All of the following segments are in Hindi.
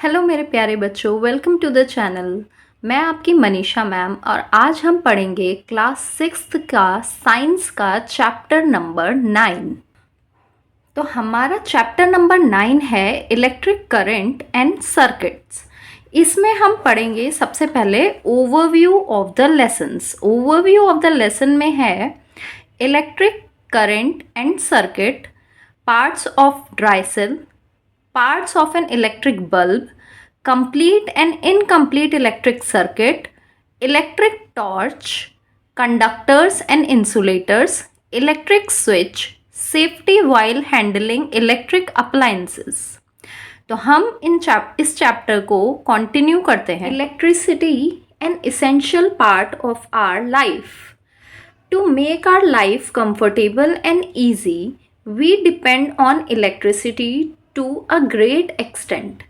हेलो मेरे प्यारे बच्चों, वेलकम टू द चैनल। मैं आपकी मनीषा मैम और आज हम पढ़ेंगे क्लास 6th का साइंस का चैप्टर नंबर 9। तो हमारा चैप्टर नंबर 9 है इलेक्ट्रिक करंट एंड सर्किट्स। इसमें हम पढ़ेंगे सबसे पहले overview of the lessons. Overview of the lesson में है electric current and circuit, parts of dry cell, parts of an electric bulb, complete and incomplete electric circuit, electric torch, conductors and insulators, electric switch, safety while handling electric appliances। तो हम इस चैप्टर को कंटिन्यू करते हैं। Electricity an essential part of our life. To make our life comfortable and easy, we depend on electricity to a great extent।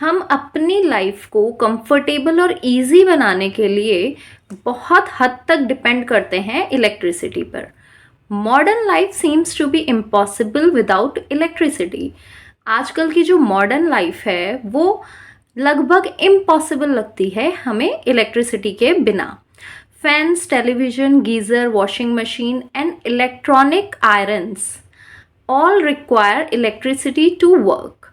हम अपनी लाइफ को कंफर्टेबल और इजी बनाने के लिए बहुत हद तक डिपेंड करते हैं इलेक्ट्रिसिटी पर। Modern life seems to be impossible without electricity. आजकल की जो मॉडर्न लाइफ है वो लगभग इम्पॉसिबल लगती है हमें इलेक्ट्रिसिटी के बिना। Fans, television, geyser, washing machine and electronic irons all require electricity to work.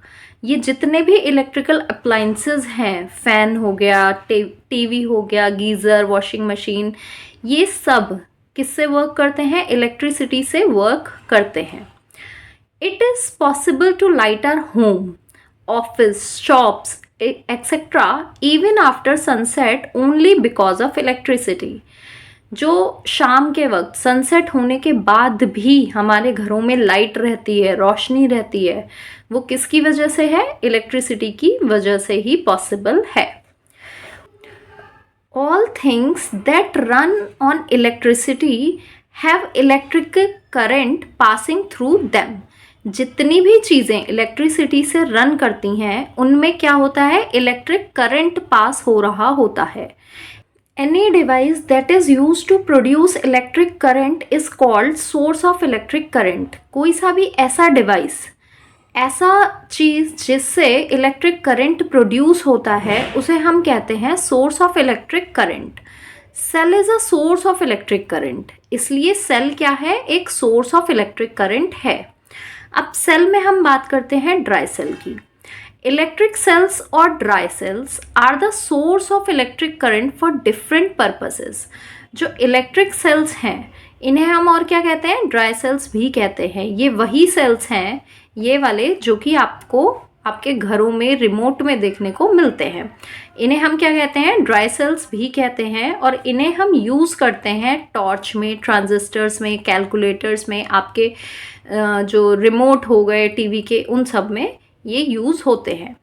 ये जितने भी इलेक्ट्रिकल अप्लाइंसेस हैं, फ़ैन हो गया, टीवी हो गया, गीज़र, वॉशिंग मशीन, ये सब किससे वर्क करते हैं? इलेक्ट्रिसिटी से वर्क करते हैं। It is possible to light our home, office, shops etcetera even after sunset only because of electricity. जो शाम के वक्त सनसेट होने के बाद भी हमारे घरों में लाइट रहती है, रोशनी रहती है, वो किसकी वजह से है? इलेक्ट्रिसिटी की वजह से ही पॉसिबल है। All things that run on electricity have electric current passing through them. जितनी भी चीज़ें इलेक्ट्रिसिटी से रन करती हैं उनमें क्या होता है? इलेक्ट्रिक करंट पास हो रहा होता है। Any device that is used to produce electric current is called source of electric current। कोई सा भी ऐसा डिवाइस, ऐसा चीज़ जिससे इलेक्ट्रिक करंट प्रोड्यूस होता है, उसे हम कहते हैं source of electric current. Cell is a source of electric current, इसलिए सेल क्या है? एक सोर्स ऑफ इलेक्ट्रिक करंट है। अब सेल में हम बात करते हैं ड्राई सेल की। इलेक्ट्रिक सेल्स और dry cells are the source of electric current for different purposes. जो इलेक्ट्रिक सेल्स हैं इन्हें हम और क्या कहते हैं? ड्राई सेल्स भी कहते हैं। ये वही सेल्स हैं, ये वाले जो कि आपको आपके घरों में रिमोट में देखने को मिलते हैं। इन्हें हम क्या कहते हैं? ड्राई सेल्स भी कहते हैं। और इन्हें हम यूज़ करते हैं टॉर्च में, ट्रांजिस्टर्स में, कैलकुलेटर्स में, आपके जो रिमोट हो गए टीवी के, उन सब में ये यूज़ होते हैं।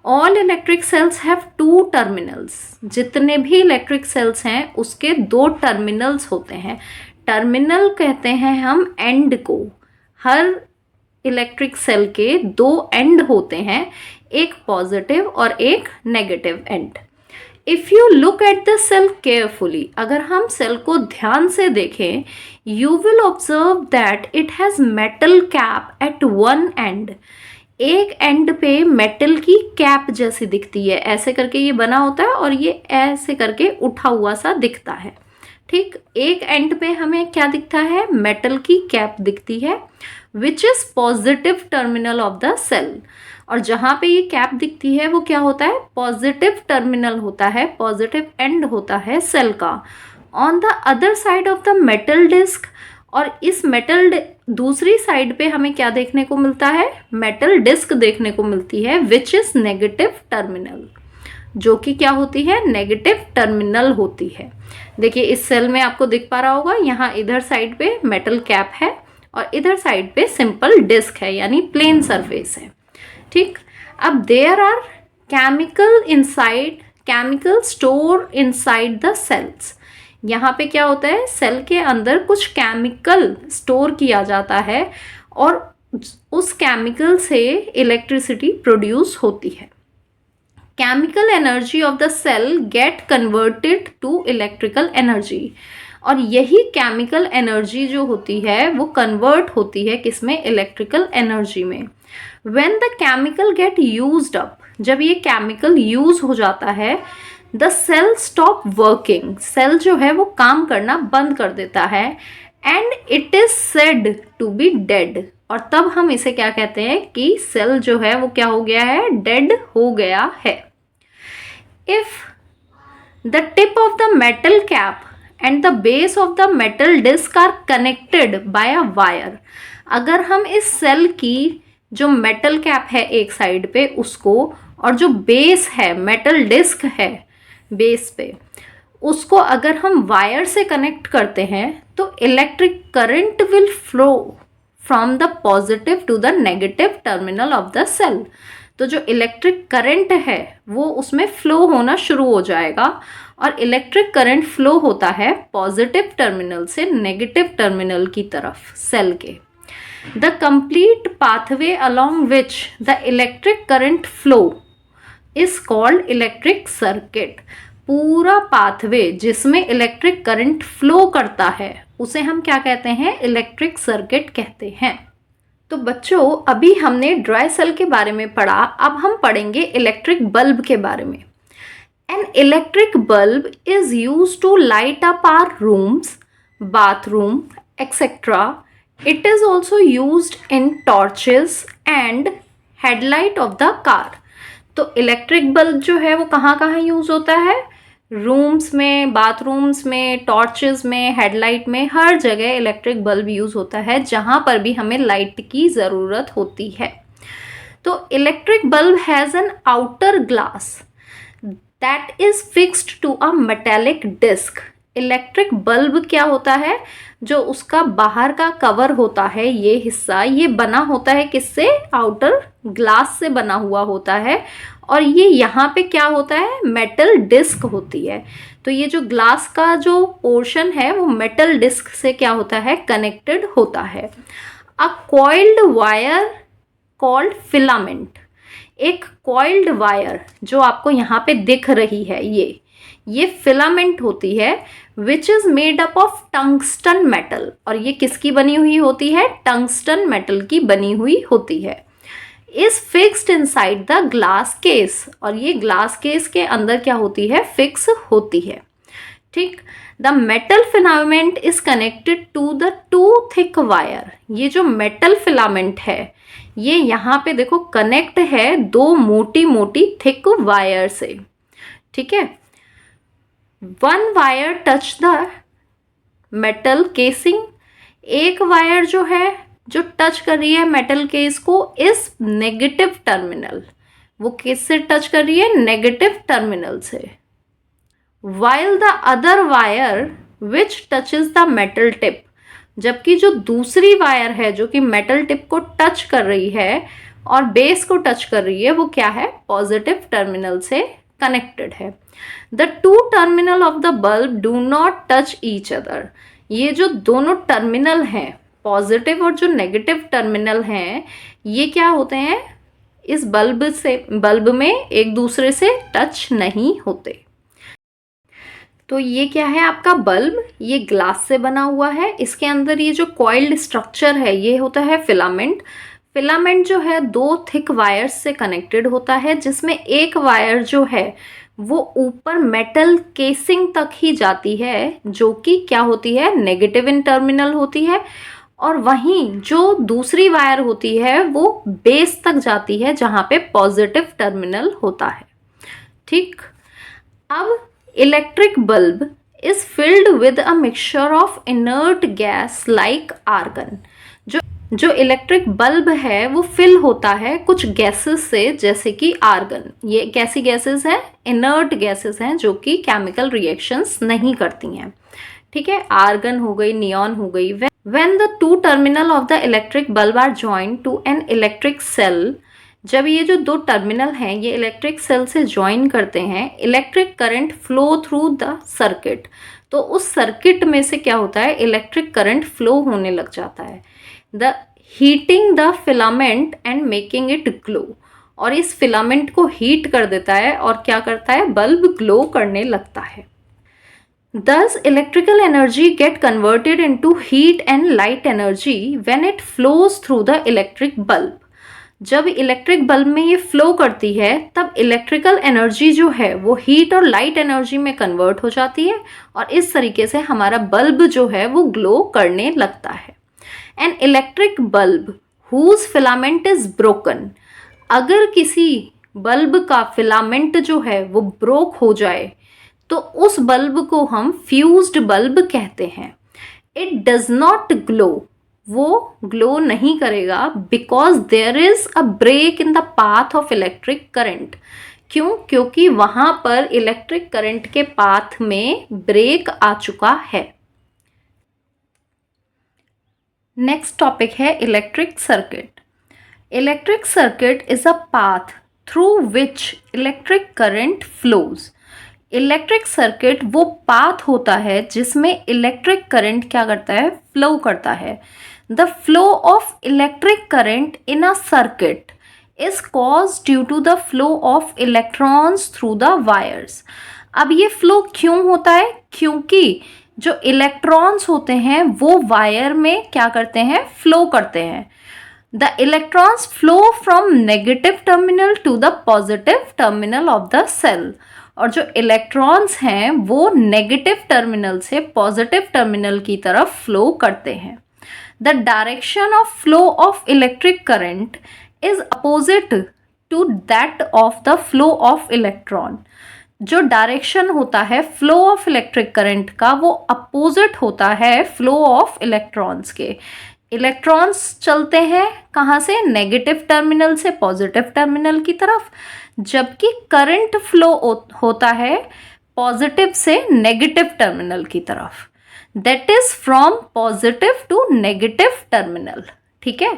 All electric cells have two terminals. जितने भी इलेक्ट्रिक सेल्स हैं उसके दो टर्मिनल्स होते हैं। टर्मिनल कहते हैं हम एंड को। हर इलेक्ट्रिक सेल के दो एंड होते हैं, एक पॉजिटिव और एक negative end. If you look at the cell carefully, अगर हम सेल को ध्यान से देखें, you will observe that it has metal cap at one end. एक एंड पे मेटल की कैप जैसी दिखती है, ऐसे करके ये बना होता है और ये ऐसे करके उठा हुआ सा दिखता है। ठीक, एक एंड पे हमें क्या दिखता है? मेटल की कैप दिखती है, which is positive terminal of the cell. और जहाँ पे ये कैप दिखती है वो क्या होता है? पॉजिटिव टर्मिनल होता है, पॉजिटिव एंड होता है सेल का। On the other side of the metal disc, और इस मेटल दूसरी साइड पे हमें क्या देखने को मिलता है? मेटल डिस्क देखने को मिलती है, विच इज़ नेगेटिव टर्मिनल, जो कि क्या होती है? नेगेटिव टर्मिनल होती है। देखिए इस सेल में आपको दिख पा रहा होगा, यहाँ इधर साइड पे मेटल कैप है और इधर साइड पे सिंपल डिस्क है, यानी प्लेन सरफेस है। ठीक, अब there are chemical store inside the cells. यहाँ पे क्या होता है? सेल के अंदर कुछ केमिकल स्टोर किया जाता है और उस केमिकल से इलेक्ट्रिसिटी प्रोड्यूस होती है। Chemical energy of the cell get converted to electrical energy. और यही केमिकल एनर्जी जो होती है वो कन्वर्ट होती है किसमें? इलेक्ट्रिकल एनर्जी में। When the chemical get used up, जब ये केमिकल यूज हो जाता है, the cell stop working, cell जो है वो काम करना बंद कर देता है, and it is said to be dead, और तब हम इसे क्या कहते हैं कि सेल जो है वो क्या हो गया है, डेड हो गया है। If the tip of the metal cap and the base of the metal disc are connected by a wire, अगर हम इस सेल की जो मेटल कैप है एक साइड पे उसको, और जो बेस है मेटल डिस्क है बेस पे, उसको अगर हम वायर से कनेक्ट करते हैं तो electric current will flow from the positive to the negative terminal of the cell. तो जो इलेक्ट्रिक करंट है वो उसमें फ्लो होना शुरू हो जाएगा, और इलेक्ट्रिक करंट फ्लो होता है पॉजिटिव टर्मिनल से नेगेटिव टर्मिनल की तरफ सेल के। The complete pathway along which the electric current flow is called electric circuit. पूरा पाथवे जिसमें इलेक्ट्रिक करंट फ्लो करता है उसे हम क्या कहते हैं, इलेक्ट्रिक सर्किट कहते हैं। तो बच्चों अभी हमने ड्राई सेल के बारे में पढ़ा, अब हम पढ़ेंगे इलेक्ट्रिक बल्ब के बारे में। An electric bulb is used to light up our rooms, bathroom etcetera. It is also used in torches and headlight of the car. तो इलेक्ट्रिक बल्ब जो है वो कहाँ कहाँ यूज होता है, रूम्स में, बाथरूम्स में, टॉर्चेस में, हेडलाइट में, हर जगह इलेक्ट्रिक बल्ब यूज होता है जहाँ पर भी हमें लाइट की ज़रूरत होती है। तो electric bulb has an outer glass that is fixed to a metallic disc. Electric bulb क्या होता है, जो उसका बाहर का कवर होता है ये हिस्सा, ये बना होता है किससे, आउटर ग्लास से बना हुआ होता है, और ये यहाँ पे क्या होता है, मेटल डिस्क होती है। तो ये जो ग्लास का जो पोर्शन है वो मेटल डिस्क से क्या होता है, कनेक्टेड होता है। अ कॉइल्ड वायर कॉल्ड फिलामेंट, एक कॉइल्ड वायर जो आपको यहाँ पे दिख रही है ये फिलामेंट होती है, which is made up of tungsten metal, और ये किसकी बनी हुई होती है, टंगस्टन मेटल की बनी हुई होती है। Is fixed inside the glass case, और ये ग्लास केस के अंदर क्या होती है, फिक्स होती है। ठीक, the metal filament is connected to the two thick wire. ये जो मेटल फिलामेंट है ये यहाँ पे देखो कनेक्ट है दो मोटी मोटी थिक वायर से। ठीक है, one wire touch the metal casing, एक वायर जो है जो टच कर रही है मेटल केस को इस नेगेटिव टर्मिनल, वो किससे टच कर रही है, नेगेटिव टर्मिनल से। While the other wire which touches the metal tip, जबकि जो दूसरी वायर है जो कि मेटल टिप को टच कर रही है और बेस को टच कर रही है, वो क्या है, पॉजिटिव टर्मिनल से कनेक्टेड है। The two terminal of the bulb do not touch each other, ये जो दोनों टर्मिनल हैं, पॉजिटिव और जो नेगेटिव टर्मिनल हैं, ये क्या होते हैं, इस बल्ब में एक दूसरे से टच नहीं होते। तो ये क्या है आपका बल्ब, ये ग्लास से बना हुआ है, इसके अंदर ये जो कॉइल्ड स्ट्रक्चर है ये होता है फिलामेंट। फिलामेंट जो है दो थिक वायर्स से कनेक्टेड होता है, जिसमें एक वायर जो है वो ऊपर मेटल केसिंग तक ही जाती है, जो कि क्या होती है, नेगेटिव इन टर्मिनल होती है, और वहीं जो दूसरी वायर होती है वो बेस तक जाती है जहाँ पे पॉजिटिव टर्मिनल होता है। ठीक, अब electric bulb is filled with a mixture of inert gas like argon. जो इलेक्ट्रिक बल्ब है वो फिल होता है कुछ गैसेस से, जैसे कि आर्गन। ये कैसी गैसेस हैं, इनर्ट गैसेस हैं जो कि केमिकल रिएक्शंस नहीं करती हैं। ठीक है, आर्गन हो गई, नियॉन हो गई। When the two terminal of the electric bulb are joined to an electric cell, जब ये जो दो टर्मिनल हैं ये इलेक्ट्रिक सेल से ज्वाइन करते हैं, electric current flow through the circuit. तो उस सर्किट में से क्या होता है, इलेक्ट्रिक करंट फ्लो होने लग जाता है। The heating the filament and making it glow, और इस फिलामेंट को हीट कर देता है और क्या करता है, बल्ब ग्लो करने लगता है। Thus, electrical energy get converted into heat and light energy when it flows through the electric bulb. जब इलेक्ट्रिक बल्ब में ये फ्लो करती है तब इलेक्ट्रिकल एनर्जी जो है वो हीट और लाइट एनर्जी में कन्वर्ट हो जाती है और इस तरीके से हमारा बल्ब जो है वो ग्लो करने लगता है। An electric bulb whose filament is broken, अगर किसी बल्ब का फिलामेंट जो है वो ब्रोक हो जाए तो उस बल्ब को हम फ्यूज्ड बल्ब कहते हैं। इट डज नॉट ग्लो, वो ग्लो नहीं करेगा because there is a break in the path of electric current. क्यों? क्योंकि वहां पर इलेक्ट्रिक करंट के पाथ में ब्रेक आ चुका है। नेक्स्ट टॉपिक है electric circuit. Electric circuit is a path through which electric current flows. इलेक्ट्रिक सर्किट वो पाथ होता है जिसमें इलेक्ट्रिक करंट क्या करता है? फ्लो करता है। The flow of electric current in a circuit is cause due to the flow of electrons through the wires. अब ये फ्लो क्यों होता है? क्योंकि जो इलेक्ट्रॉन्स होते हैं वो वायर में क्या करते हैं? फ्लो करते हैं। The electrons flow from negative terminal to the positive terminal of the cell, और जो इलेक्ट्रॉन्स हैं वो नेगेटिव टर्मिनल से पॉजिटिव टर्मिनल की तरफ फ्लो करते हैं। The direction of flow of electric current is opposite to that of the flow of electron. जो डायरेक्शन होता है फ्लो ऑफ इलेक्ट्रिक करंट का वो अपोजिट होता है फ्लो ऑफ इलेक्ट्रॉन्स के। इलेक्ट्रॉन्स चलते हैं कहाँ से? नेगेटिव टर्मिनल से पॉजिटिव टर्मिनल की तरफ, जबकि करंट फ्लो होता है पॉजिटिव से नेगेटिव टर्मिनल की तरफ। That is from positive to negative terminal. ठीक है,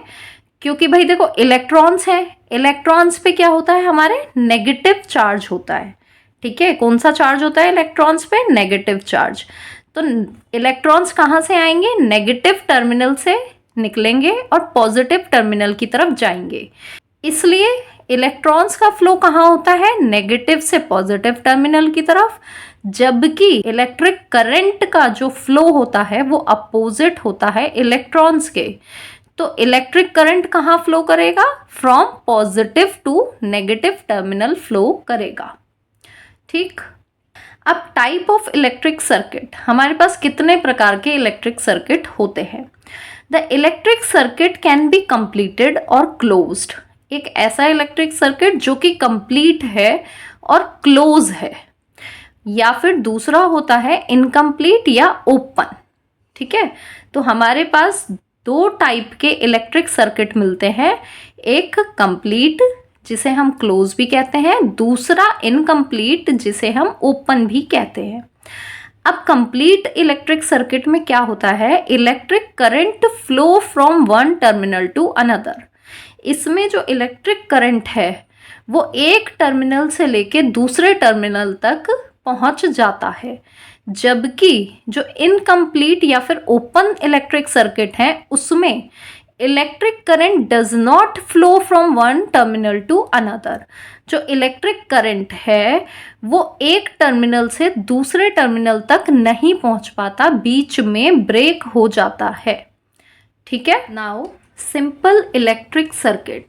क्योंकि भाई देखो इलेक्ट्रॉन्स हैं, इलेक्ट्रॉन्स पे क्या होता है? हमारे नेगेटिव चार्ज होता है। ठीक है, कौन सा चार्ज होता है इलेक्ट्रॉन्स पे? Negative charge. तो इलेक्ट्रॉन्स कहाँ से आएंगे? नेगेटिव टर्मिनल से निकलेंगे और पॉजिटिव टर्मिनल की तरफ जाएंगे। इसलिए इलेक्ट्रॉन्स का फ्लो कहाँ होता है? नेगेटिव से पॉजिटिव टर्मिनल की तरफ, जबकि इलेक्ट्रिक करंट का जो फ्लो होता है वो अपोजिट होता है इलेक्ट्रॉन्स के। तो इलेक्ट्रिक करंट कहाँ फ्लो करेगा? From positive to negative terminal flow करेगा। ठीक, अब टाइप ऑफ इलेक्ट्रिक सर्किट, हमारे पास कितने प्रकार के इलेक्ट्रिक सर्किट होते हैं? The electric circuit can be completed और क्लोज्ड। एक ऐसा इलेक्ट्रिक सर्किट जो कि कंप्लीट है और क्लोज है, या फिर दूसरा होता है इनकम्प्लीट या ओपन। ठीक है, तो हमारे पास दो टाइप के इलेक्ट्रिक सर्किट मिलते हैं, एक कंप्लीट जिसे हम क्लोज भी कहते हैं, दूसरा इनकम्प्लीट जिसे हम ओपन भी कहते हैं। अब कंप्लीट इलेक्ट्रिक सर्किट में क्या होता है? Electric current flow from one terminal to another. इसमें जो इलेक्ट्रिक करंट है वो एक टर्मिनल से लेके दूसरे टर्मिनल तक पहुंच जाता है, जबकि जो इनकम्प्लीट या फिर ओपन इलेक्ट्रिक सर्किट है उसमें electric current does not flow from one terminal to another. जो इलेक्ट्रिक करंट है वो एक टर्मिनल से दूसरे टर्मिनल तक नहीं पहुंच पाता, बीच में ब्रेक हो जाता है। ठीक है, now simple electric circuit.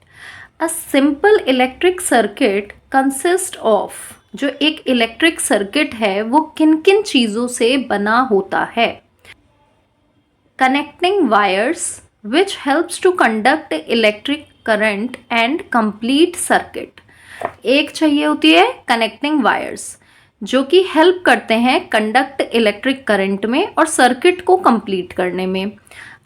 A simple electric circuit consist of, जो एक इलेक्ट्रिक सर्किट है वो किन किन चीज़ों से बना होता है? Connecting wires which helps to conduct electric current and complete circuit। एक चाहिए होती है कनेक्टिंग वायर्स जो कि हेल्प करते हैं कंडक्ट इलेक्ट्रिक करंट में और सर्किट को कंप्लीट करने में।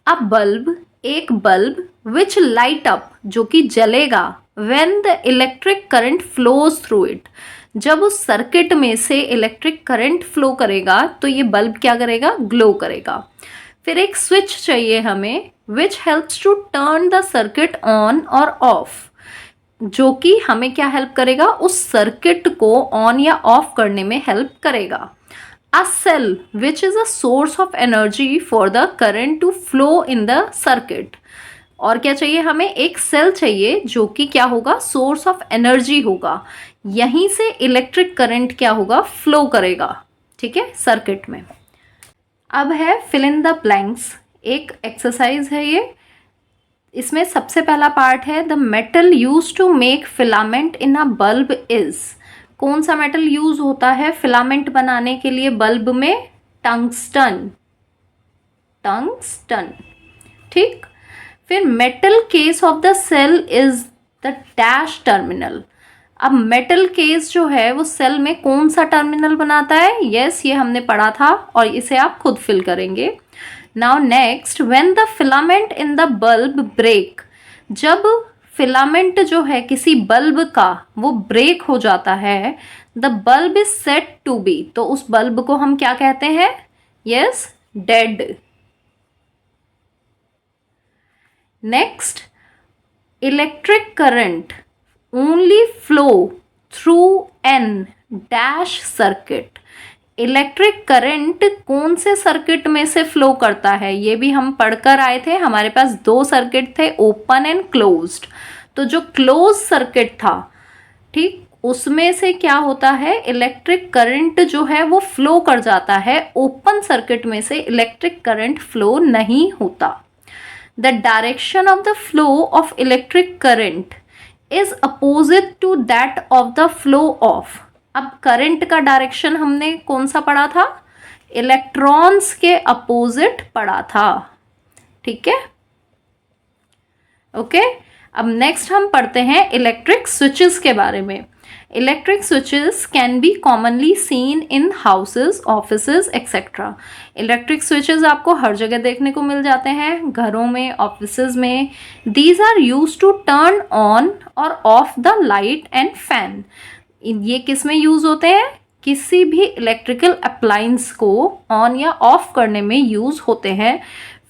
अब बल्ब, एक बल्ब विच लाइट अप, जो कि जलेगा when the electric current flows through it. जब उस सर्किट में से इलेक्ट्रिक करंट फ्लो करेगा तो ये बल्ब क्या करेगा? ग्लो करेगा। फिर एक स्विच चाहिए हमें which helps to turn the circuit on और ऑफ, जो कि हमें क्या हेल्प करेगा? उस सर्किट को ऑन या ऑफ करने में हेल्प करेगा। A cell which is a source of energy for the current to flow in the circuit. और क्या चाहिए हमें? एक सेल चाहिए जो कि क्या होगा? सोर्स ऑफ एनर्जी होगा, यहीं से इलेक्ट्रिक करंट क्या होगा? फ्लो करेगा। ठीक है, सर्किट में। अब है फिल इन द ब्लैंक्स, एक एक्सरसाइज है ये। इसमें सबसे पहला पार्ट है the metal use to make filament in a bulb is. कौन सा मेटल यूज होता है फिलामेंट बनाने के लिए बल्ब में? टंगस्टन। टंगस्टन, ठीक। फिर metal case of the cell is the dash terminal. अब मेटल केस जो है वो सेल में कौन सा टर्मिनल बनाता है? यस, ये हमने पढ़ा था और इसे आप खुद फिल करेंगे। Now next, when the filament in the bulb break. जब फिलामेंट जो है किसी बल्ब का वो ब्रेक हो जाता है, the bulb is said to be, तो उस बल्ब को हम क्या कहते हैं? Yes, dead. Next, electric current only flow through an dash circuit. Electric current कौन से सर्किट में से फ्लो करता है? ये भी हम पढ़कर आए थे, हमारे पास दो सर्किट थे, ओपन एंड क्लोज्ड। तो जो क्लोज सर्किट था, ठीक, उसमें से क्या होता है? इलेक्ट्रिक करंट जो है वो फ्लो कर जाता है। ओपन सर्किट में से इलेक्ट्रिक करंट फ्लो नहीं होता। The direction of the flow of electric current is opposite to that of the flow of. अब करंट का डायरेक्शन हमने कौन सा पढ़ा था? इलेक्ट्रॉन्स के अपोजिट पढ़ा था, ठीक है, ओके। अब नेक्स्ट हम पढ़ते हैं इलेक्ट्रिक स्विचेस के बारे में। Electric switches can be commonly seen in houses, offices etcetera. Electric switches आपको हर जगह देखने को मिल जाते हैं, घरों में, ऑफिसेज में। These are use to turn on और off the light and fan. ये किस में यूज होते हैं? किसी भी इलेक्ट्रिकल अप्लायंस को ऑन या ऑफ करने में यूज होते हैं,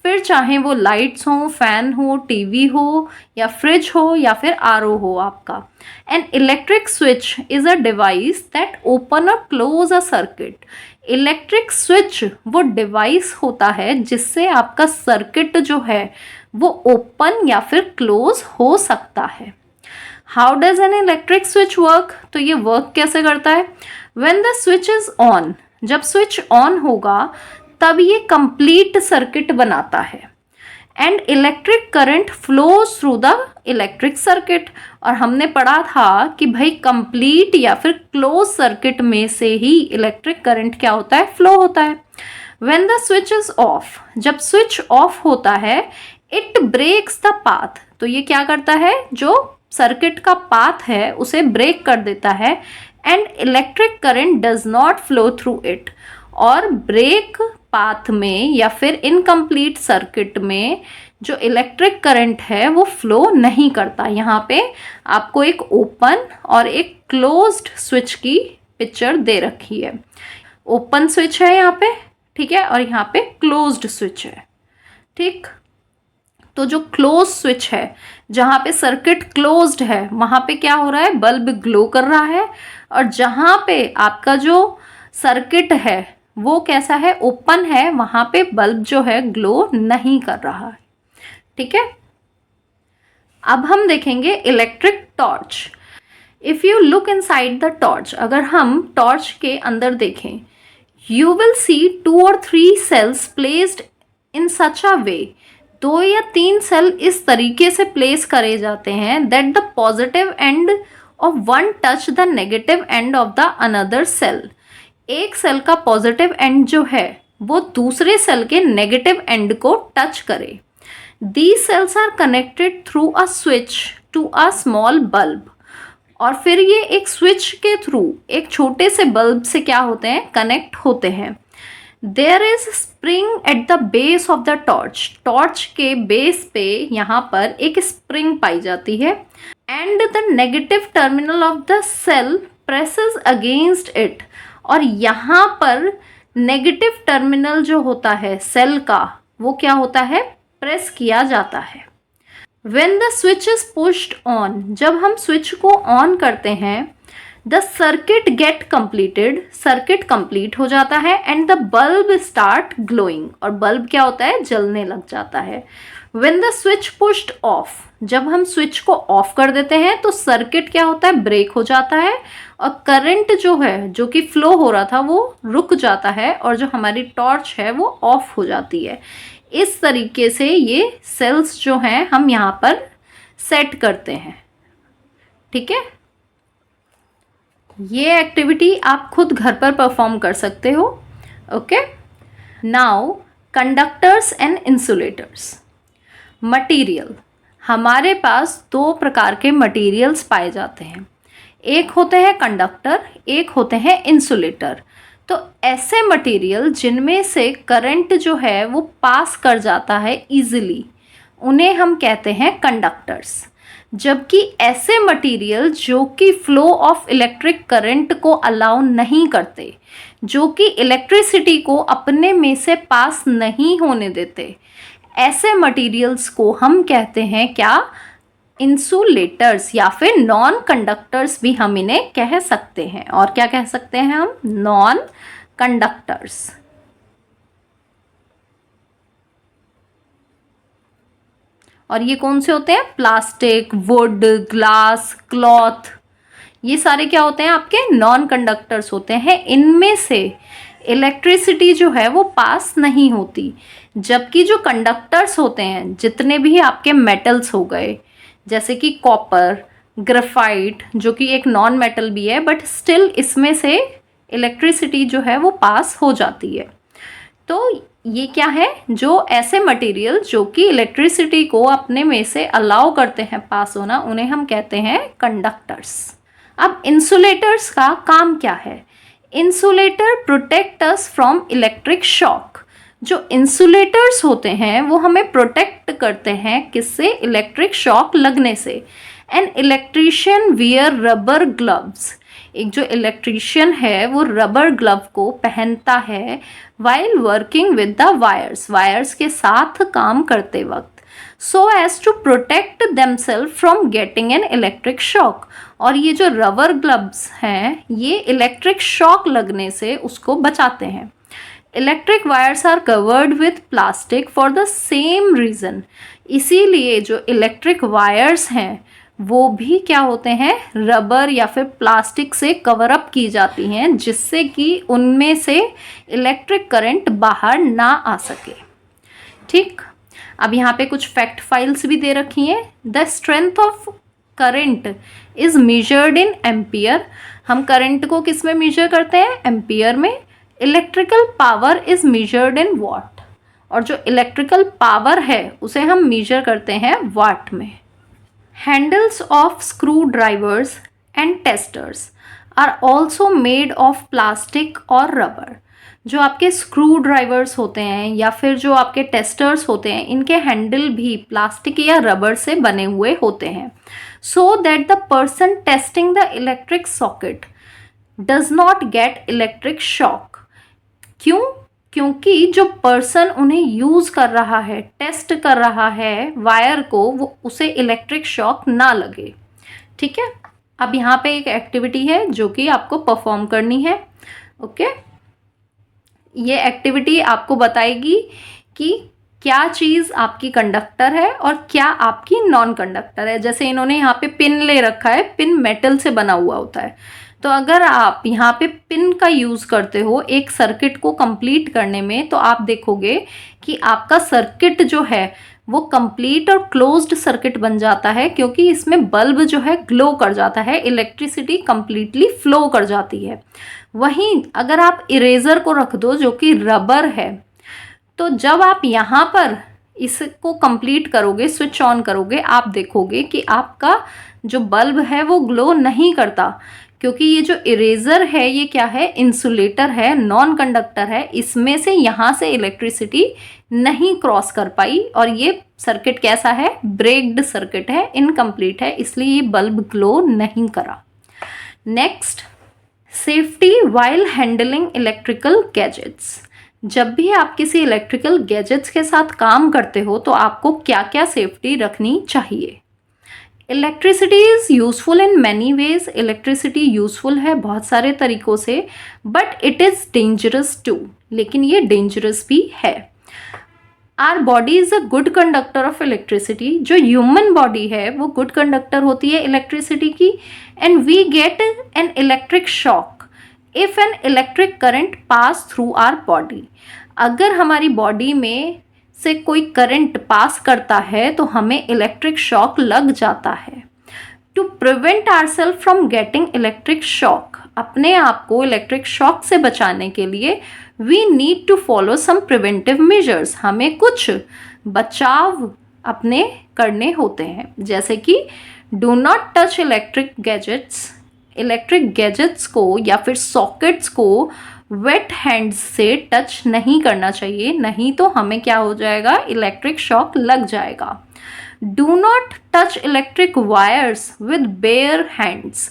फिर चाहे वो लाइट्स हो, फैन हो, टीवी हो, या फ्रिज हो, या फिर आरओ हो आपका। An electric switch is a device that open और close a circuit. Electric switch वो डिवाइस होता है जिससे आपका सर्किट जो है वो ओपन या फिर क्लोज हो सकता है। How does N electric switch work? तो ये वर्क कैसे करता है? When the switch is on, जब स्विच ऑन होगा तब ये कंप्लीट सर्किट बनाता है and electric current flows through the electric circuit. और हमने पढ़ा था कि भाई कंप्लीट या फिर क्लोज सर्किट में से ही इलेक्ट्रिक करंट क्या होता है? फ्लो होता है। When the switch is of, जब स्विच ऑफ होता है, इट ब्रेक्स द पाथ। तो ये क्या करता है? जो सर्किट का पाथ है उसे ब्रेक कर देता है and electric current does not flow through it. और ब्रेक पाथ में या फिर इनकम्प्लीट सर्किट में जो इलेक्ट्रिक करंट है वो फ्लो नहीं करता। यहाँ पे आपको एक ओपन और एक क्लोज्ड स्विच की पिक्चर दे रखी है। ओपन स्विच है यहाँ पे, ठीक है, और यहाँ पे क्लोज्ड स्विच है, ठीक। तो जो क्लोज स्विच है, जहाँ पे सर्किट क्लोज्ड है, वहाँ पे क्या हो रहा है? बल्ब ग्लो कर रहा है। और जहाँ पे आपका जो सर्किट है वो कैसा है? ओपन है, वहाँ पे बल्ब जो है ग्लो नहीं कर रहा है, ठीक है। अब हम देखेंगे electric torch. If you look inside the torch, अगर हम टॉर्च के अंदर देखें, you will see 2 or 3 cells placed in such a way. 2 या 3 सेल इस तरीके से प्लेस करे जाते हैं that the positive end of one touch the negative end of the another cell. एक सेल का पॉजिटिव एंड जो है वो दूसरे सेल के नेगेटिव एंड को टच करे। These cells are connected through a switch to a small bulb. और फिर ये एक स्विच के थ्रू एक छोटे से बल्ब से क्या होते हैं? कनेक्ट होते हैं। There is spring at the base of the torch. Torch के बेस पे यहाँ पर एक स्प्रिंग पाई जाती है and the negative terminal of the cell presses against it. और यहाँ पर नेगेटिव टर्मिनल जो होता है सेल का वो क्या होता है? प्रेस किया जाता है। When the switch is pushed on, जब हम स्विच को ऑन करते हैं, the circuit get completed, circuit complete हो जाता है and the bulb start glowing, और बल्ब क्या होता है? जलने लग जाता है। When the switch pushed off, जब हम स्विच को ऑफ कर देते हैं तो सर्किट क्या होता है? ब्रेक हो जाता है और करंट जो है जो कि फ्लो हो रहा था वो रुक जाता है और जो हमारी टॉर्च है वो ऑफ हो जाती है। इस तरीके से ये सेल्स जो हैं हम यहाँ पर सेट करते हैं। ठीक है, ये एक्टिविटी आप खुद घर पर परफॉर्म कर सकते हो। Okay, now conductors and insulators. Material, हमारे पास दो प्रकार के मटेरियल्स पाए जाते हैं, एक होते हैं कंडक्टर, एक होते हैं इंसुलेटर। तो ऐसे मटेरियल जिनमें से करंट जो है वो पास कर जाता है इजीली, उन्हें हम कहते हैं कंडक्टर्स। जबकि ऐसे मटेरियल जो कि फ्लो ऑफ इलेक्ट्रिक करंट को अलाउ नहीं करते, जो कि इलेक्ट्रिसिटी को अपने में से पास नहीं होने देते, ऐसे मटेरियल्स को हम कहते हैं क्या? इंसुलेटर्स, या फिर नॉन कंडक्टर्स भी हम इन्हें कह सकते हैं। और क्या कह सकते हैं हम? Non conductors. और ये कौन से होते हैं? प्लास्टिक, वुड, ग्लास, क्लॉथ, ये सारे क्या होते हैं? आपके नॉन कंडक्टर्स होते हैं। इनमें से इलेक्ट्रिसिटी जो है वो पास नहीं होती, जबकि जो कंडक्टर्स होते हैं, जितने भी आपके मेटल्स हो गए, जैसे कि कॉपर, ग्रेफाइट, जो कि एक नॉन मेटल भी है, बट स्टिल इसमें से इलेक्ट्रिसिटी जो है वो पास हो जाती है। तो ये क्या है? जो ऐसे मटेरियल जो कि इलेक्ट्रिसिटी को अपने में से अलाउ करते हैं पास होना, उन्हें हम कहते हैं कंडक्टर्स। अब इंसुलेटर्स का काम क्या है? Insulator protect us from electric shock. जो इंसुलेटर्स होते हैं वो हमें प्रोटेक्ट करते हैं किससे? इलेक्ट्रिक शॉक लगने से। An electrician wear rubber gloves. एक जो इलेक्ट्रीशियन है वो रबर ग्लव को पहनता है while working with the wires, wires के साथ काम करते वक्त, so as to protect themselves from getting an electric shock. और ये जो रबर ग्लव्स हैं ये इलेक्ट्रिक शॉक लगने से उसको बचाते हैं। Electric wires are covered with plastic for the same reason. इसीलिए जो इलेक्ट्रिक वायर्स हैं वो भी क्या होते हैं? रबर या फिर प्लास्टिक से कवर अप की जाती हैं, जिससे कि उनमें से इलेक्ट्रिक करंट बाहर ना आ सके। ठीक, अब यहाँ पे कुछ फैक्ट फाइल्स भी दे रखी हैं। The strength of current is measured in ampere. हम करंट को किस में मेजर करते हैं? एम्पियर में। Electrical power is measured in what. और जो इलेक्ट्रिकल पावर है उसे हम मेजर करते हैं वाट में। Handles of screwdrivers and testers are also made of plastic और rubber। जो आपके स्क्रू ड्राइवर्स होते हैं या फिर जो आपके टेस्टर्स होते हैं, इनके हैंडल भी प्लास्टिक या रबर से बने हुए होते हैं, so that the person testing the electric socket does not gate electric shock. क्यों? क्योंकि जो पर्सन उन्हें यूज़ कर रहा है, टेस्ट कर रहा है वायर को, वो उसे इलेक्ट्रिक शॉक ना लगे। ठीक है, अब यहाँ पे एक एक्टिविटी है जो कि आपको परफॉर्म करनी है। ओके, ये एक्टिविटी आपको बताएगी कि क्या चीज़ आपकी कंडक्टर है और क्या आपकी नॉन कंडक्टर है। जैसे इन्होंने यहाँ पे पिन ले रखा है, पिन मेटल से बना हुआ होता है, तो अगर आप यहाँ पे पिन का यूज़ करते हो एक सर्किट को कंप्लीट करने में, तो आप देखोगे कि आपका सर्किट जो है वो कंप्लीट और क्लोज्ड सर्किट बन जाता है, क्योंकि इसमें बल्ब जो है ग्लो कर जाता है, इलेक्ट्रिसिटी कंप्लीटली फ्लो कर जाती है। वहीं अगर आप इरेजर को रख दो जो कि रबर है, तो जब आप यहाँ पर इसको कंप्लीट करोगे, स्विच ऑन करोगे, आप देखोगे कि आपका जो बल्ब है वो ग्लो नहीं करता, क्योंकि ये जो इरेजर है ये क्या है? इंसुलेटर है, नॉन कंडक्टर है, इसमें से यहाँ से इलेक्ट्रिसिटी नहीं क्रॉस कर पाई और ये सर्किट कैसा है? ब्रेक्ड सर्किट है, इनकम्प्लीट है, इसलिए ये बल्ब ग्लो नहीं करा। Next, safety while handling electrical gadgets. जब भी आप किसी इलेक्ट्रिकल गैजेट्स के साथ काम करते हो तो आपको क्या क्या सेफ्टी रखनी चाहिए? Electricity is useful in many ways. Electricity useful है बहुत सारे तरीक़ों से, but it is dangerous too, लेकिन ये डेंजरस भी है। Our body is a good conductor of electricity. जो ह्यूमन बॉडी है वो गुड कंडक्टर होती है इलेक्ट्रिसिटी की। And we get an electric shock if an electric current pass through our body. अगर हमारी बॉडी में से कोई करंट पास करता है तो हमें इलेक्ट्रिक शॉक लग जाता है। To prevent ourselves from getting electric shock, अपने आप को इलेक्ट्रिक शॉक से बचाने के लिए we need to follow some preventive measures, हमें कुछ बचाव अपने करने होते हैं, जैसे कि do not touch electric gadgets को या फिर सॉकेट्स को वेट हैंड्स से टच नहीं करना चाहिए, नहीं तो हमें क्या हो जाएगा, इलेक्ट्रिक शॉक लग जाएगा। Do not touch electric wires with bare hands,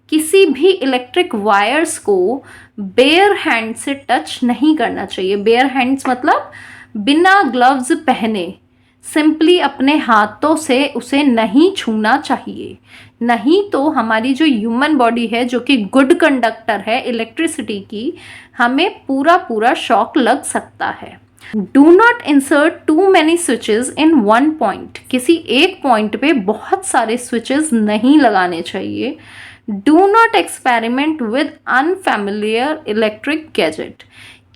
किसी भी इलेक्ट्रिक वायर्स को बेयर हैंड से टच नहीं करना चाहिए। बेयर हैंड्स मतलब बिना ग्लव्स पहने सिंपली अपने हाथों से उसे नहीं छूना चाहिए, नहीं तो हमारी जो ह्यूमन बॉडी है जो कि गुड कंडक्टर है इलेक्ट्रिसिटी की, हमें पूरा शॉक लग सकता है। Do not insert too many switches in one point, किसी एक पॉइंट पे बहुत सारे स्विचेस नहीं लगाने चाहिए। Do not experiment with unfamiliar electric gadget,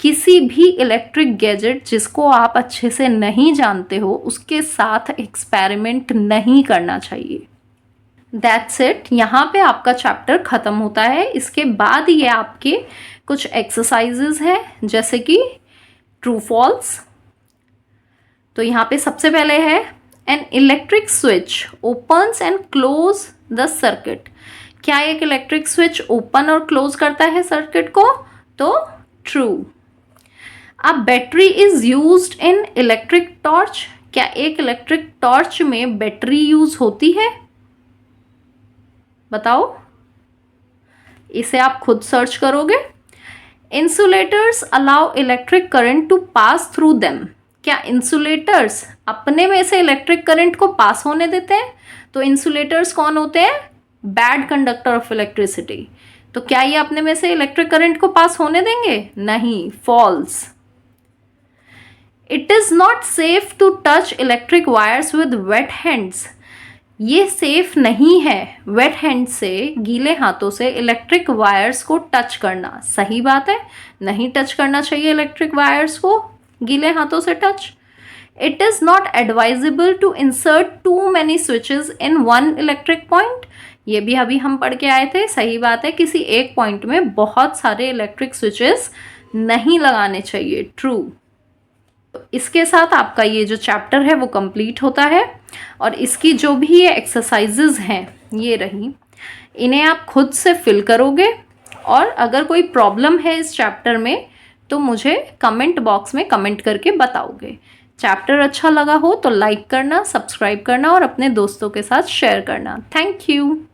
किसी भी इलेक्ट्रिक गैजेट जिसको आप अच्छे से नहीं जानते हो उसके साथ एक्सपेरिमेंट नहीं करना चाहिए। दैट्स इट, यहाँ पे आपका चैप्टर ख़त्म होता है। इसके बाद ये आपके कुछ एक्सरसाइजेज हैं, जैसे कि ट्रू फॉल्स। तो यहाँ पे सबसे पहले है an electric switch opens and close the circuit, क्या एक इलेक्ट्रिक स्विच ओपन और क्लोज करता है सर्किट को, तो true. A battery is used in electric torch, क्या एक इलेक्ट्रिक टॉर्च में बैटरी यूज होती है, बताओ, इसे आप खुद सर्च करोगे। Insulators allow electric current to pass through them, क्या इंसुलेटर्स अपने में से इलेक्ट्रिक करंट को पास होने देते हैं, तो इंसुलेटर्स कौन होते हैं, बैड कंडक्टर ऑफ इलेक्ट्रिसिटी, तो क्या ये अपने में से इलेक्ट्रिक करंट को पास होने देंगे, नहीं, false. It is not safe to touch electric wires with wet hands, ये सेफ नहीं है वेट हैंड से, गीले हाथों से इलेक्ट्रिक वायर्स को टच करना, सही बात है, नहीं टच करना चाहिए इलेक्ट्रिक वायर्स को गीले हाथों से touch. It is not advisable to insert too many switches in one electric point, ये भी अभी हम पढ़ के आए थे, सही बात है, किसी एक पॉइंट में बहुत सारे इलेक्ट्रिक स्विचेस नहीं लगाने चाहिए, ट्रू। तो इसके साथ आपका ये जो चैप्टर है वो कंप्लीट होता है, और इसकी जो भी ये एक्सरसाइजेज हैं ये रही, इन्हें आप खुद से फिल करोगे, और अगर कोई प्रॉब्लम है इस चैप्टर में तो मुझे कमेंट बॉक्स में कमेंट करके बताओगे। चैप्टर अच्छा लगा हो तो लाइक करना, सब्सक्राइब करना और अपने दोस्तों के साथ शेयर करना। Thank you.